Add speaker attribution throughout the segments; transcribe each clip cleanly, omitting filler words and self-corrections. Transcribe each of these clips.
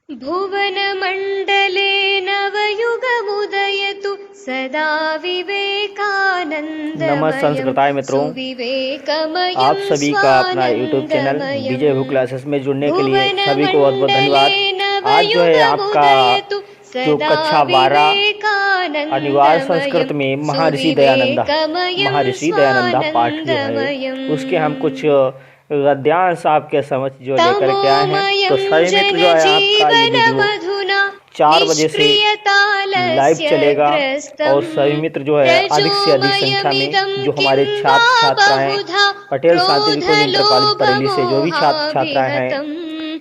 Speaker 1: भुवनमण्डले नवयुगमुदयतु सदा विवेकानन्दमयं
Speaker 2: नमः संस्कृताय मित्रों,
Speaker 1: सुविवेकमयं
Speaker 2: आप सभी का अपना यूट्यूब चैनल विजय बुक क्लासेस में जुड़ने के लिए सभी को बहुत बहुत धन्यवाद। आज जो है आपका जो कक्षा 12 अनिवार्य संस्कृत में महर्षि दयानंदा पाठ जो है उसके हम कुछ गद्यांश आपके समझ जो लेकर के आए हैं। तो सभी मित्र जो है आपका ये वीडियो 4 बजे से लाइव चलेगा और सभी मित्र जो है अधिक से अधिक संख्या में जो हमारे छात्र छात्राएं पटेल शांति निकेतन इंटर कॉलेज बरेली से जो भी छात्र छात्राएं हैं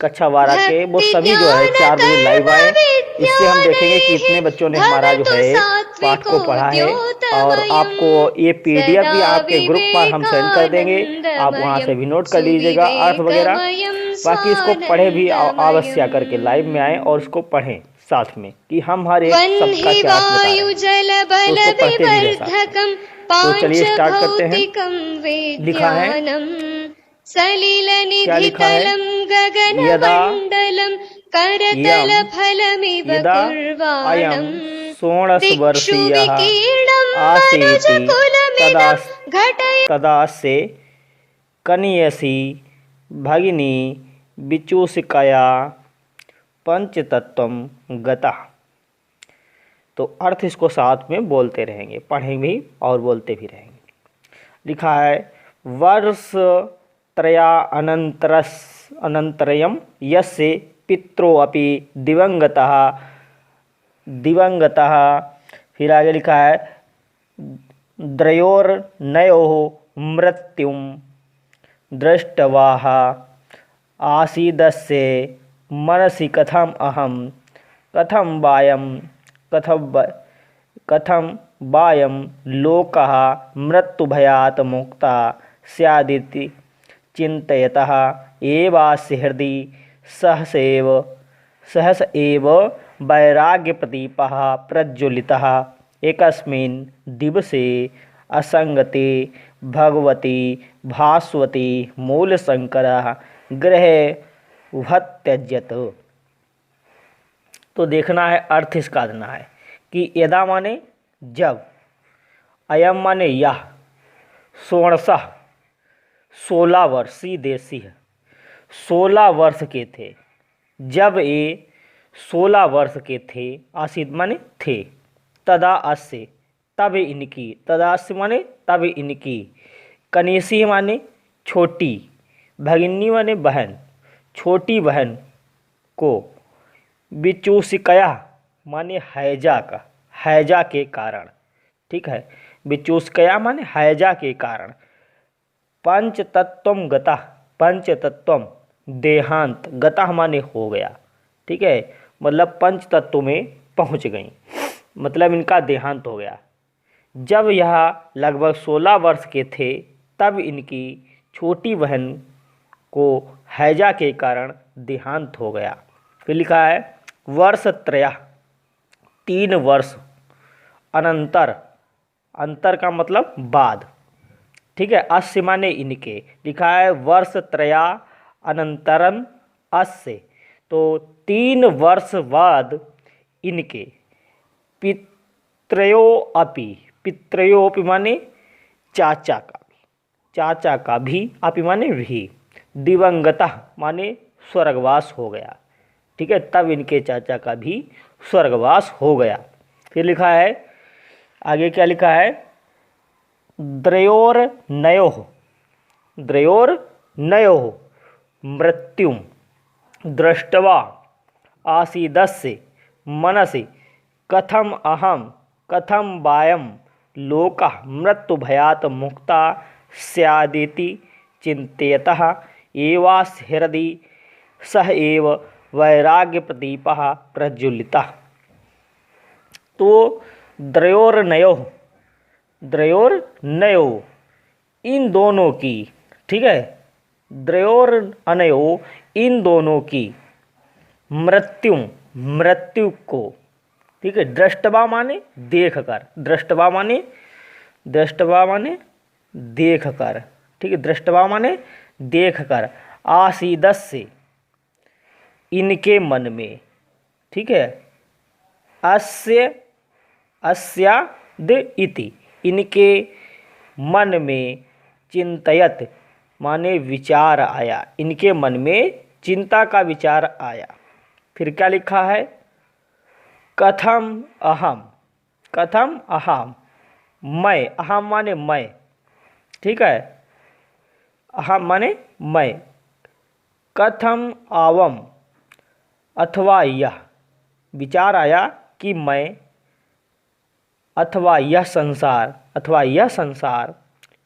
Speaker 2: कक्षा 12 के, वो सभी जो है 4 बजे लाइव आए। इससे हम देखेंगे कि इतने बच्चों ने हमारा जो है पाठ को पढ़ा है और आपको ये पीडीएफ भी आपके ग्रुप पर हम सेंड कर देंगे, आप वहां से भी नोट कर लीजिएगा अर्थ वगैरह। बाकी इसको पढ़े भी अवश्य करके लाइव में आए और इसको पढ़ें साथ में कि हम हर एक शब्द का क्या अर्थ बता रहे हैं, तो उसको पढ़ते भी रहे साथ। तो चलिए स्टार्ट करते हैं। लिखा है, क्या लिखा है? यदा यदा अयं षोडशवर्षीयः आसीत् तदा से कनीयसी भगिनी विचूषिकया पंचतत्वं गतः। तो अर्थ इसको साथ में बोलते रहेंगे, पढ़ेंगे भी और बोलते भी रहेंगे। लिखा है, वर्ष त्रया अनन्तरं यस्य पित्रो अपि दिवंगतः। फिर आगे लिखा है, द्वयोर्नयोः मृत्युं दृष्टवाः आसीदस्य मनसि कथं वायं लोकः मृत्युभयात् मुक्ता स्यादिति चिन्तयतः एवास्य हृदि सहस एव वैराग्यप्रदीपः प्रज्वलितः। एकस्मिन् दिवसे असंगते भगवती भास्वती मूलशंकरः गृहे भत्यजत। तो देखना है अर्थ इसका देना है कि यदा माने जब, अयम माने यह, षोडशः 16 वर्षीय देशी है, 16 वर्ष के थे जब ये 16 वर्ष के थे, आसिद माने थे, तदा अस्य तब इनकी, तदा अस्य माने तब इनकी, कनीसी माने छोटी, भगिनी माने बहन, छोटी बहन को, विचूषिकया माने हैजा के कारण, ठीक है, विचूषिकया माने हैजा के कारण, पंचतत्वं गतः, पंचतत्वं देहांत, गतः माने हो गया, ठीक है, मतलब पंच तत्व में पहुंच गई, मतलब इनका देहांत हो गया। जब यह लगभग 16 वर्ष के थे तब इनकी छोटी बहन को हैजा के कारण देहांत हो गया। फिर लिखा है, वर्ष त्रय 3 वर्ष, अनंतर, अंतर का मतलब बाद, ठीक है, अस्य माने इनके, लिखा है वर्ष त्रया अनंतरम अस्य, तो 3 वर्ष बाद इनके, पित्रयोपि माने चाचा का भी, अपि माने भी, दिवंगतः माने स्वर्गवास हो गया, ठीक है, तब इनके चाचा का भी स्वर्गवास हो गया। फिर लिखा है, आगे क्या लिखा है, द्वयोर्नयोः मृत्युं दृष्ट्वा आसीदस्य मनसि कथं वायं लोकः मृत्युभयात् मुक्ता स्यादिति चिन्तयतः एवास्य हृदि सह एव वैराग्यप्रदीपः प्रज्वलितः। तो द्वयोर्नयोः इन दोनों की, ठीक है, द्वयोर्नयोः इन दोनों की, मृत्यु को, ठीक है, दृष्टवा माने देख कर, दृष्टवा माने देख कर, ठीक है, दृष्टवा माने देख कर, आसीदस्य इनके मन में, ठीक है, अस्य अस्याद इति, इनके मन में, चिंतयत माने विचार आया, इनके मन में चिंता का विचार आया। फिर क्या लिखा है, कथम अहम, मैं, अहम माने मैं, ठीक है, अहम माने मैं, कथम आवम, अथवा यह, विचार आया कि मैं अथवा यह संसार,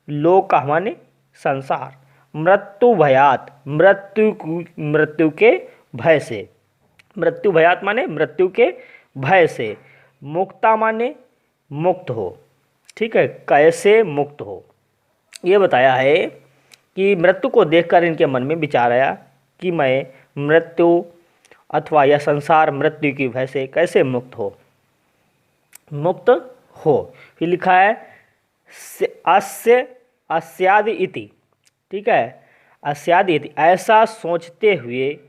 Speaker 2: लोक माने संसार, मृत्यु भयात, मृत्यु के भय से, मृत्यु भयात माने मृत्यु के भय से, मुक्ता माने मुक्त हो, ठीक है, कैसे मुक्त हो। ये बताया है कि मृत्यु को देखकर इनके मन में विचार आया कि मैं मृत्यु अथवा यह संसार मृत्यु की भय से कैसे मुक्त हो। फिर लिखा है अस्यादि इति, ठीक है, अस्यादि इति, ऐसा सोचते हुए,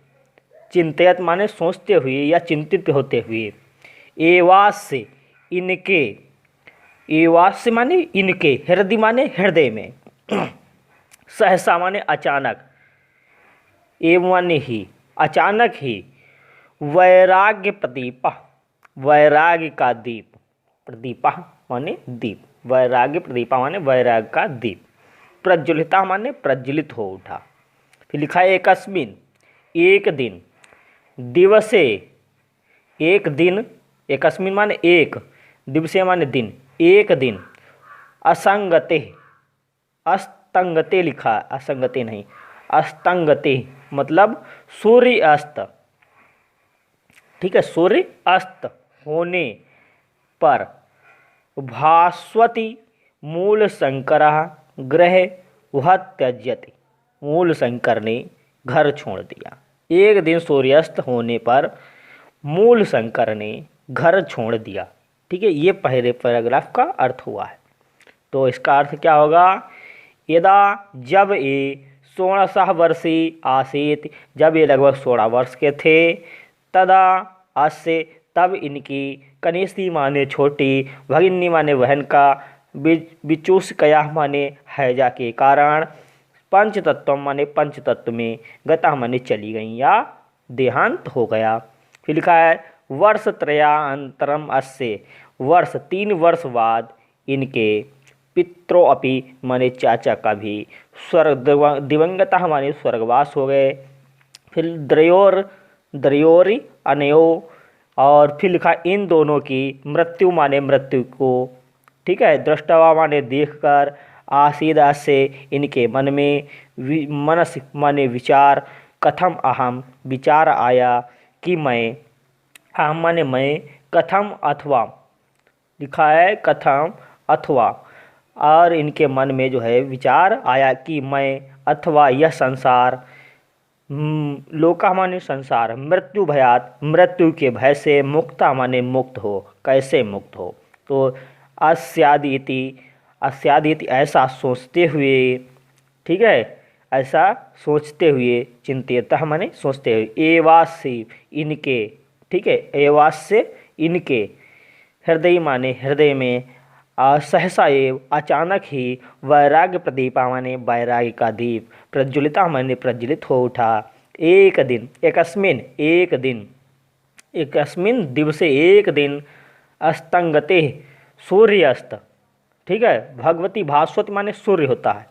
Speaker 2: चिंतयत माने सोचते हुए या चिंतित होते हुए, एवास्य इनके, एवास्य माने इनके, हृदय माने हृदय में, सहसा माने अचानक, एवं माने ही, अचानक ही, वैराग्य प्रदीपा, वैराग्य का दीप, प्रदीपा माने दीप, वैराग्य प्रदीपा माने वैराग्य का दीप, प्रज्वलिता माने प्रज्वलित हो उठा। फिर लिखा है एकस्मिन, एक दिन, दिवसे, एक दिन, एकस्मिन माने एक, दिवसे माने दिन, एक दिन, असंगते, अस्तंगते लिखा, असंगते नहीं, अस्तंगते मतलब सूर्य अस्त, ठीक है, सूर्य अस्त होने पर, भास्वती मूल शंकर गृह वह त्यज्यति, मूल शंकर ने घर छोड़ दिया। एक दिन सूर्यास्त होने पर मूल शंकर ने घर छोड़ दिया, ठीक है, ये पहले पैराग्राफ का अर्थ हुआ है। तो इसका अर्थ क्या होगा, यदा, जब ये 16 वर्षीय आसीत, जब ये लगभग 16 वर्ष के थे, तदा अस्य, तब इनकी, कनिष्ठी माने छोटी, भगिनी माने बहन का, विचूषकया माने हैजा के कारण, पंच तत्व माने पंच तत्व में, गता माने चली गई या देहांत हो गया। फिर लिखा है वर्ष त्रयान्तरम अस्य, वर्ष 3 वर्ष बाद इनके, पित्रो अपि माने चाचा का भी, स्वर्ग दिवंगता माने स्वर्गवास हो गए। फिर द्रयोरी अनयो, और फिर लिखा इन दोनों की, मृत्यु माने मृत्यु को, ठीक है, दृष्टवा माने देखकर, आसीदा से इनके मन में, मनस माने विचार, कथम अहम विचार आया कि मैं, अहम माने मैं, कथम अथवा लिखा है, कथम अथवा, और इनके मन में जो है विचार आया कि मैं अथवा यह संसार, लोका माने संसार, मृत्यु भयात मृत्यु के भय से, मुक्ता माने मुक्त हो, कैसे मुक्त हो। तो अस्यादिति, अस्यादिति ऐसा सोचते हुए, ठीक है, ऐसा सोचते हुए, चिंतितः माने सोचते हुए, एवास्य इनके, ठीक है, एवास्य इनके, हृदय माने हृदय में, सहसा एव अचानक ही, वैराग्य प्रदीपा माने वैराग्य का दीप, प्रज्वलिता माने प्रज्वलित हो उठा। एक दिन, एकस्मिन एक दिन, एकस्मिन दिवसे एक दिन, अस्तंगते सूर्यास्त, ठीक है, भगवती भास्वती माने सूर्य होता है,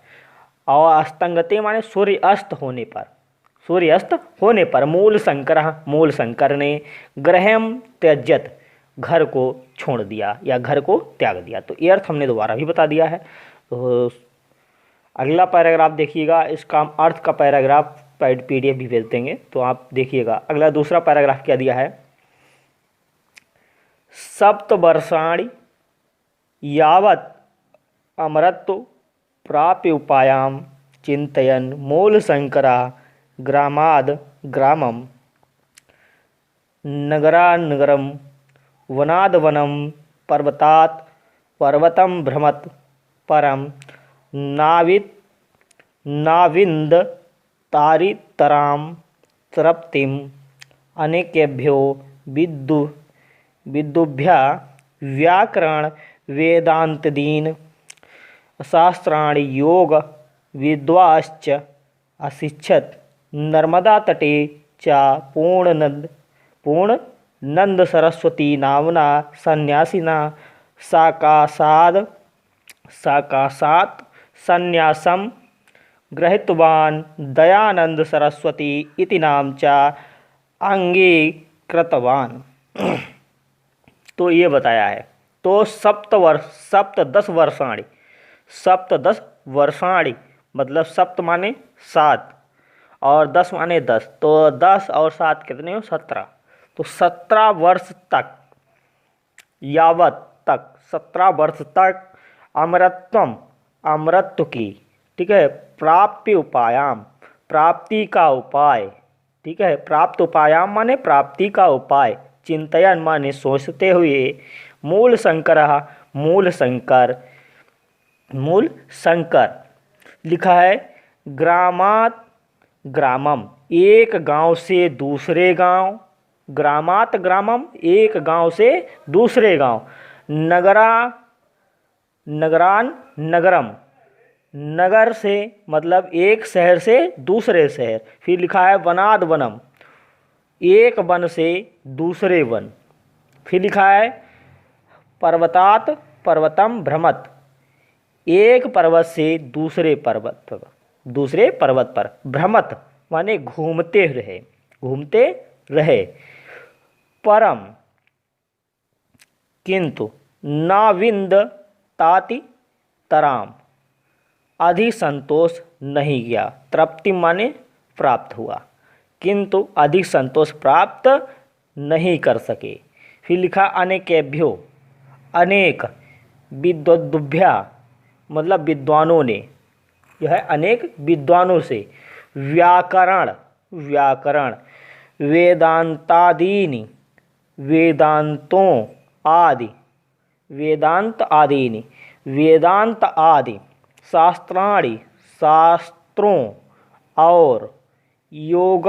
Speaker 2: और अस्तंगते माने सूर्य अस्त होने पर, सूर्य अस्त होने पर, मूल शंकर ने गृहम त्यज्यत घर को छोड़ दिया या घर को त्याग दिया। तो ये अर्थ हमने दोबारा भी बता दिया है। तो अगला पैराग्राफ देखिएगा, इसका हम अर्थ का पैराग्राफ PDF भी भेज देंगे, तो आप देखिएगा। अगला दूसरा पैराग्राफ क्या दिया है, सप्त वर्षाणि यावत् अमरत्व प्राप्य उपायां चिंतयन् मूलशंकरा ग्रामाद ग्रामं नगरान्नगरं वनाद वनं पर्वतात् पर्वतं भ्रमत परम नाविंद तारितरां तृप्तिं अनेकेभ्यो विद्युभ्या व्याकरण वेदांतदीन शास्त्राणि योग विद्वांश्च अशिक्षत नर्मदा तटे च पूर्णनंद सरस्वती नामना सन्यासिना साकाशात् सन्यासम गृहीतवान् दयानंद सरस्वती इति नाम च अंगीकृतवान्। तो ये बताया है। तो सप्तदश वर्षाणि मतलब सप्त माने 7 और 10 माने 10, तो 10 और 7 कितने हो 17। तो 17 वर्ष तक 17 वर्ष तक अमरत्व की, ठीक है, प्राप्ति का उपाय, ठीक है, प्राप्त उपायाम माने प्राप्ति का उपाय, चिंतयन माने सोचते हुए, मूल शंकर लिखा है ग्रामम एक गांव से दूसरे गांव, ग्रामम एक गांव से दूसरे गांव, नगरम नगर से मतलब एक शहर से दूसरे शहर। फिर लिखा है वनम एक वन से दूसरे वन। फिर लिखा है पर्वतम भ्रमत एक पर्वत से दूसरे पर्वत पर, भ्रमत माने घूमते रहे। परम किंतु नाविंद ताति तराम अधिक संतोष नहीं किया, तृप्ति माने प्राप्त हुआ, किंतु अधिक संतोष प्राप्त नहीं कर सके। फिर लिखा अनेकेभ्यो अनेक विद्वद्भ्या मतलब विद्वानों ने, यह है अनेक विद्वानों से, व्याकरण वेदांतादीनि वेदांत आदि शास्त्रों और योग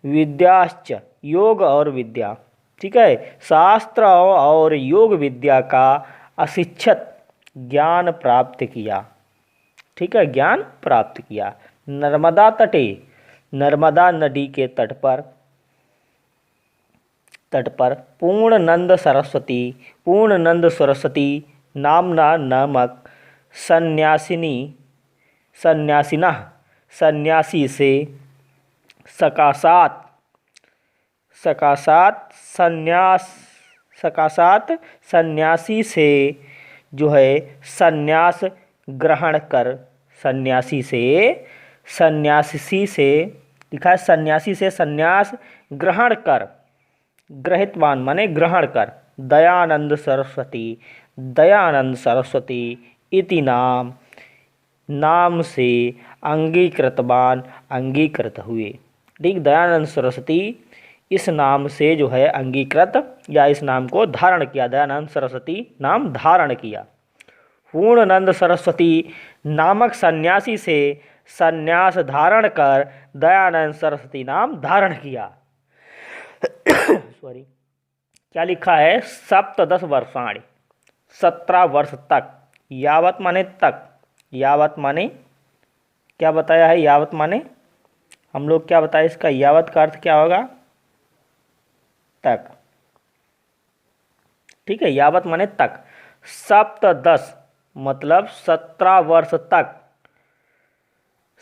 Speaker 2: विद्याश्च योग और विद्या, ठीक है, शास्त्र और योग विद्या का अशिक्षत ज्ञान प्राप्त किया, ठीक है, ज्ञान प्राप्त किया। नर्मदा तटे नर्मदा नदी के तट पर पूर्णनंद सरस्वती नामना नामक सन्यासी से सन्यासी से जो है सन्यास ग्रहण कर, सन्यासी से लिखा है सन्यासी से सन्यास ग्रहण कर, ग्रहितवान माने ग्रहण कर, दयानंद सरस्वती इति नाम से अंगीकृत हुए। ठीक, दयानंद सरस्वती इस नाम से जो है अंगीकृत या इस नाम को धारण किया, दयानंद सरस्वती नाम धारण किया। पूर्णनंद सरस्वती नामक सन्यासी से सन्यास धारण कर दयानंद सरस्वती नाम धारण किया। सॉरी, क्या लिखा है? सप्तदश वर्षाणि 17 वर्ष तक, यावत माने तक, यावत माने क्या बताया है? यावत माने हम लोग क्या बताए इसका? यावत का अर्थ क्या होगा? तक। ठीक है, यावत माने तक। सप्तदश मतलब 17 वर्ष तक,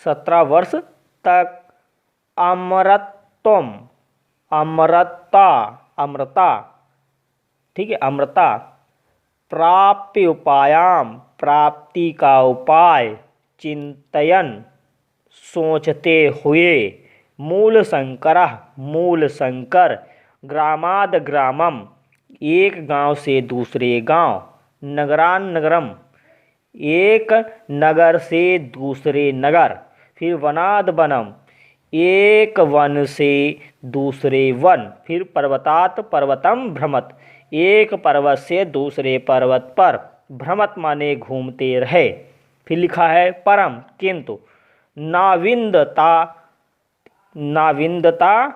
Speaker 2: 17 वर्ष तक अमरत्वम, अमृता, ठीक है, अमृता, प्राप्ति उपायाम, प्राप्ति का उपाय, चिंतयन सोचते हुए, मूल शंकर, ग्रामाद ग्रामम एक गांव से दूसरे गांव, नगरम एक नगर से दूसरे नगर, फिर वनाद वनम एक वन से दूसरे वन, फिर पर्वतात पर्वतम भ्रमत एक पर्वत से दूसरे पर्वत पर, भ्रमत माने घूमते रहे। फिर लिखा है परम किंतु नाविंदता नाविंदता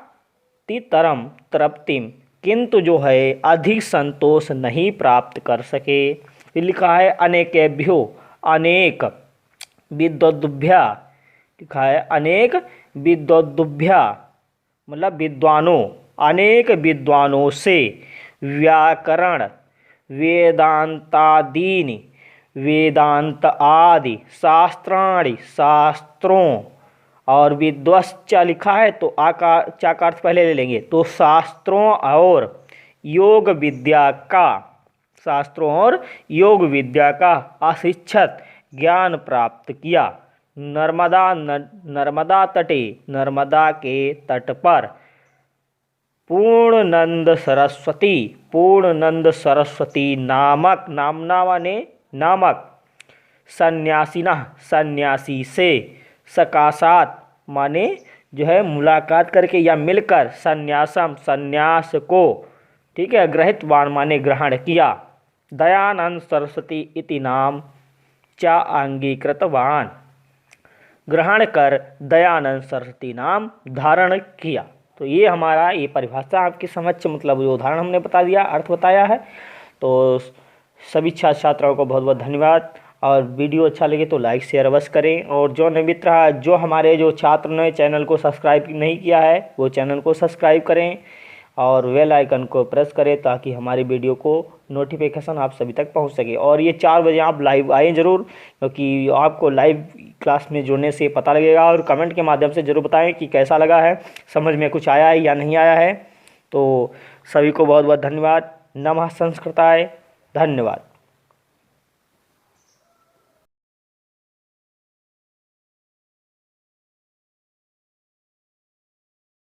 Speaker 2: तितरम तृप्तिम, किंतु जो है अधिक संतोष नहीं प्राप्त कर सके। फिर लिखा है अनेकेभ्यो, अनेक विद्वद्भ्या, लिखा है अनेक विद्वद्भ्या मतलब विद्वानों, अनेक विद्वानों से व्याकरण वेदांतादीनि, वेदांत आदि शास्त्राणि शास्त्रों, और विद्वश्च लिखा है तो आकार चा का अर्थ पहले ले लेंगे, तो शास्त्रों और योग विद्या का, शास्त्रों और योग विद्या का अशिक्षत ज्ञान प्राप्त किया। नर्मदा तटे, नर्मदा के तट पर पूर्णनंद सरस्वती, पूर्णनंद सरस्वती नामक, नामना माने नामक, सन्यासिना सन्यासी से, सकाशात माने जो है मुलाकात करके या मिलकर, सन्यासम सन्यास को, ठीक है, ग्रहितवान माने ग्रहण किया। दयानंद सरस्वती इति नाम चा अंगीकृतवान, ग्रहण कर दयानंद सरस्वती नाम धारण किया। तो ये हमारा ये परिभाषा आपके समक्ष, मतलब जो उदाहरण हमने बता दिया, अर्थ बताया है। तो सभी छात्र छात्राओं को बहुत बहुत धन्यवाद, और वीडियो अच्छा लगे तो लाइक शेयर अवश्य करें। और जो नए मित्र, जो हमारे जो छात्र ने चैनल को सब्सक्राइब नहीं किया है वो चैनल को सब्सक्राइब करें और बेल आइकन को प्रेस करें, ताकि हमारी वीडियो को नोटिफिकेशन आप सभी तक पहुंच सके। और ये 4 बजे आप लाइव आएँ ज़रूर, क्योंकि आपको लाइव क्लास में जुड़ने से पता लगेगा। और कमेंट के माध्यम से ज़रूर बताएं कि कैसा लगा है, समझ में कुछ आया है या नहीं आया है। तो सभी को बहुत बहुत धन्यवाद। नमः संस्कृताय, धन्यवाद।